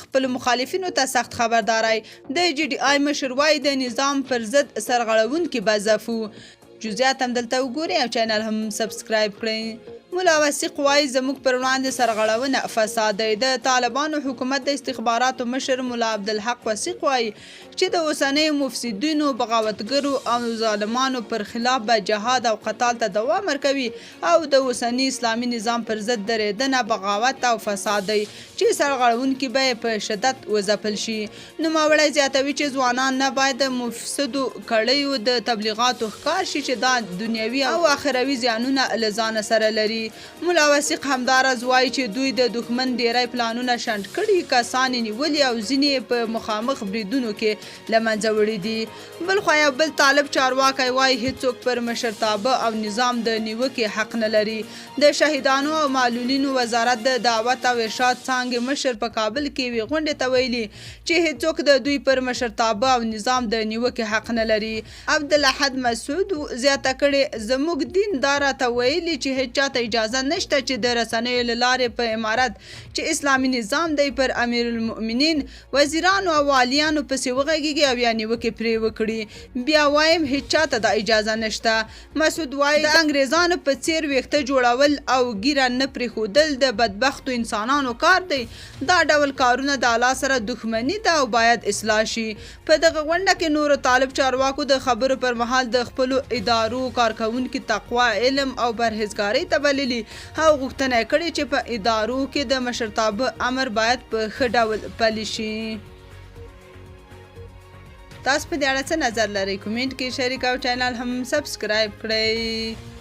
خپل مخالفینو ته سخت خبرداری. د جی ډي آی مشر وایي د نظام پر ضد سرغړونکي به ځپو. جزئیات هم دلته وګورئ او چینل هم سبسکرایب کړئ. ملا وثیق وایي زموږ پر وړاندې سرغړونه فساد دی. د طالبانو حکومت د استخباراتو مشر ملا عبدالحق وثیق وایي چې د اوسنیو مفسدینو بغاوتګرو او ظالمانو پر خلاف به جهاد او قتال ته دوام ورکوي او د اوسني اسلامي نظام پر ضد درېدنه بغاوت او فساد دی چې سرغړونکي به په شدت وځپل شي. نوموړی زیاتوي چې ځوانان نه باید د مفسدو کړیو د تبلیغاتو ښکار شي چې دا دنیوي او آخروي زیانونه له ځانه سره لري. ملا وثیق همداراز وایي چې دوی د دښمن ډیری پلانونه شنډ کړي، کسان یې نیولي او ځینې په مخامخ بریدونو کې له منځه وړي دي. بل خوا یو بل طالب چارواکی وایي هیڅوک پر مشرتابه او نظام د نیوکې حق نه لري. د شهیدانو او معلولینو وزارت د دعوت او ارشاد څانګې مشر په کابل کې یوې غونډې ته ویلي چې هیڅوک د دوی پر مشرتابه او نظام د نیوکې حق نه لري. عبدالاحد مسعود زیاته کړې زموږ دین دا راته ویلي چې هیڅ چاته اجازه نشته چې د رسنیو له لارې په امارت چې اسلامي نظام دی پر امیر المؤمنین وزیرانو او والیانو پسې وغږیږي او یا نیوکې پرې وکړي. بیا وایم هیڅ چاته دا اجازه نشته. مسعود وایي د انګریزانو په څیر ویښته جوړول او ګیره نه پرېښودل د بدبختو انسانانو کار دی. دا ډول کارونه د الله سره دښمني ده او باید اصلاح شي. په دغه غونډه کې نورو طالب چارواکو د خبرو پر مهال د خپلو ادارو کارکوونکي تقوا، علم او پرهیزګارۍ ته بللي او غوښتنه یې کړې چې په ادارو کې د مشرتابه امر باید په ښه ډول پلی شي. تاسو په دې اړه څه نظر لرئ؟ کومنټ کې شریک او چینل هم سبسکرایب کړئ.